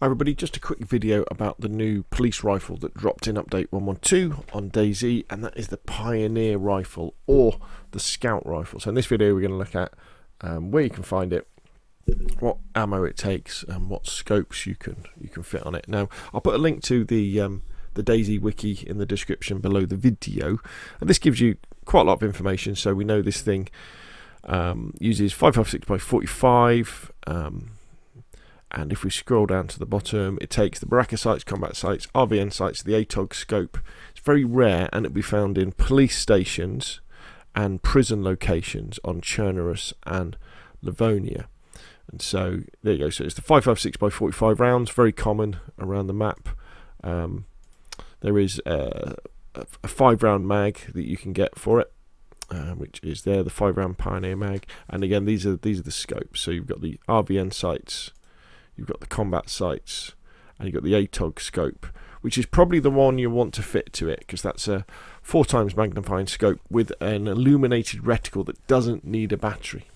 Hi everybody, just a quick video about the new police rifle that dropped in update 112 on DayZ, and that is the Pioneer rifle or the Scout rifle. So in this video we're going to look at where you can find it, what ammo it takes, and what scopes you can fit on it. Now I'll put a link to the DayZ wiki in the description below the video, and this gives you quite a lot of information. So we know this thing uses 5.56x45. And if we scroll down to the bottom, it takes the Baraka Sights, Combat Sights, RVN Sights, the ATOG Scope. It's very rare, and it'll be found in police stations and prison locations on Chernerus and Livonia. And so there you go. So it's the 5.56x45 rounds, very common around the map. There is a 5-round mag that you can get for it, which is there, the 5-round Pioneer mag. And again, these are the scopes. So you've got the RVN Sights, you've got the Combat Sights, and you've got the ATOG Scope, which is probably the one you want to fit to it, because that's a 4x magnifying scope with an illuminated reticle that doesn't need a battery.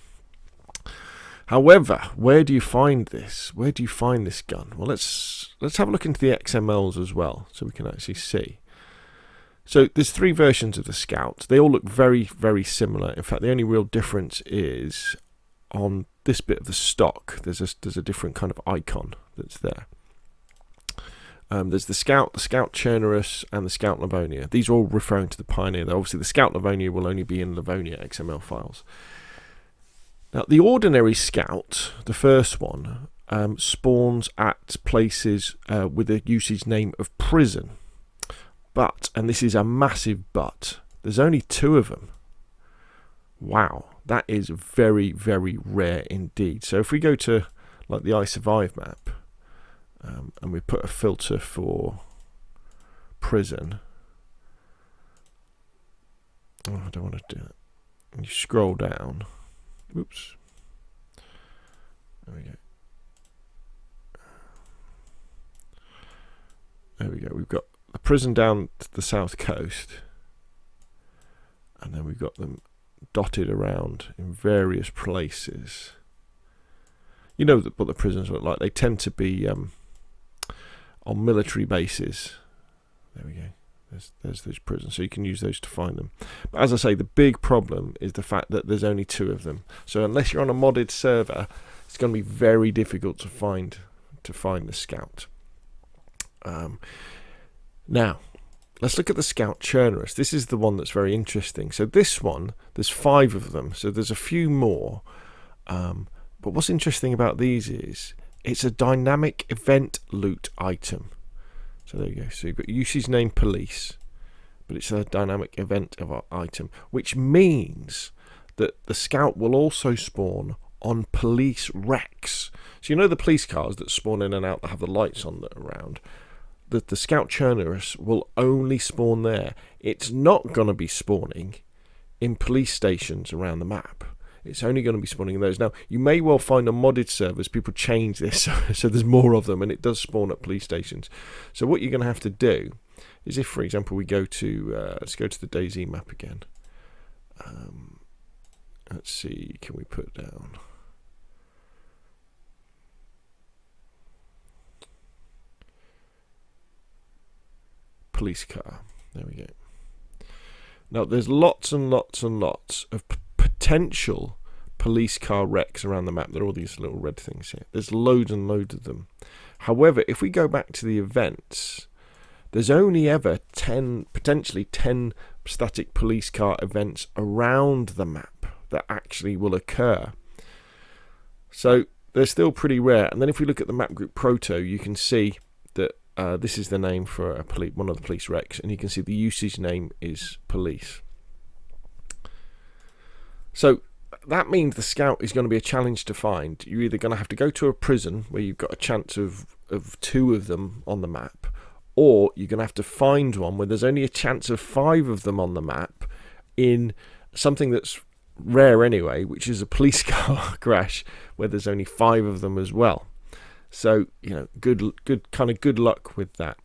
However, where do you find this? Where do you find this gun? Well, let's have a look into the XMLs as well, so we can actually see. So there's 3 versions of the Scout. They all look very, very similar. In fact, the only real difference is on this bit of the stock. There's a different kind of icon that's there. There's the Scout Chernerus, and the Scout Livonia. These are all referring to the Pioneer. Obviously, the Scout Livonia will only be in Livonia XML files. Now, the ordinary Scout, the first one, spawns at places with a usage name of prison. But, and this is a massive but, there's only 2 of them. Wow, that is very, very rare indeed. So if we go to like the I Survive map, and we put a filter for prison. Oh, I don't want to do that. And you scroll down. Oops. There we go. There we go. We've got the prison down to the south coast, and then we've got them dotted around in various places. You know what the prisons look like. They tend to be on military bases. There we go. There's those prisons, so you can use those to find them. But as I say, the big problem is the fact that there's only 2 of them. So unless you're on a modded server, it's going to be very difficult to find the Scout. Now, let's look at the Scout Chernerus. This is the one that's very interesting. So this one, there's 5 of them. So there's a few more. But what's interesting about these is it's a dynamic event loot item. So there you go. So you've got usage name police, but it's a dynamic event item, which means that the Scout will also spawn on police wrecks. So you know the police cars that spawn in and out that have the lights on that around? The Scout Chernerus will only spawn there. It's not going to be spawning in police stations around the map. It's only going to be spawning in those. Now, you may well find on modded servers people change this so there's more of them, and it does spawn at police stations. So what you're going to have to do is, if, for example, we go to let's go to the DayZ map again. Let's see, can we put down police car? There we go. Now there's lots and lots and lots of potential police car wrecks around the map. There are all these little red things here. There's loads and loads of them. However, if we go back to the events, there's only ever potentially 10 static police car events around the map that actually will occur. So they're still pretty rare. And then if we look at the map group Proto, you can see that this is the name for one of the police wrecks, and you can see the usage name is police. So that means the Scout is going to be a challenge to find. You're either going to have to go to a prison where you've got a chance of 2 of them on the map, or you're going to have to find one where there's only a chance of 5 of them on the map in something that's rare anyway, which is a police car crash where there's only 5 of them as well. So, you know, good luck with that.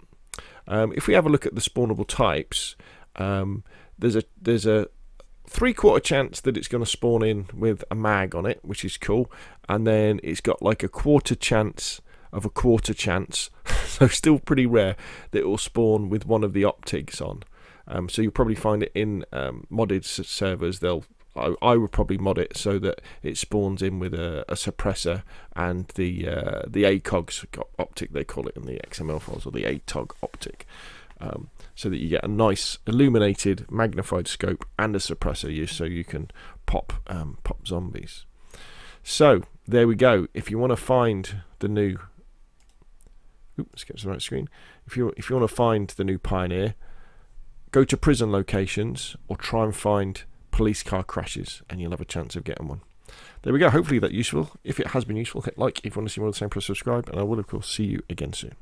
If we have a look at the spawnable types, there's a 3/4 chance that it's going to spawn in with a mag on it, which is cool, and then it's got like a 1/4 chance of a quarter chance, so still pretty rare, that it will spawn with one of the optics on. So you'll probably find it in modded servers. I would probably mod it so that it spawns in with a suppressor and the ATOG optic, they call it in the XML files, or the ATOG optic, so that you get a nice illuminated magnified scope and a suppressor so you can pop zombies. So there we go. If you want to find the new, let's get to the right screen. If you want to find the new Pioneer, go to prison locations or try and find police car crashes, and you'll have a chance of getting one. There we go. Hopefully that's useful. If it has been useful, hit like. If you want to see more of the same, press subscribe, and I will of course see you again soon.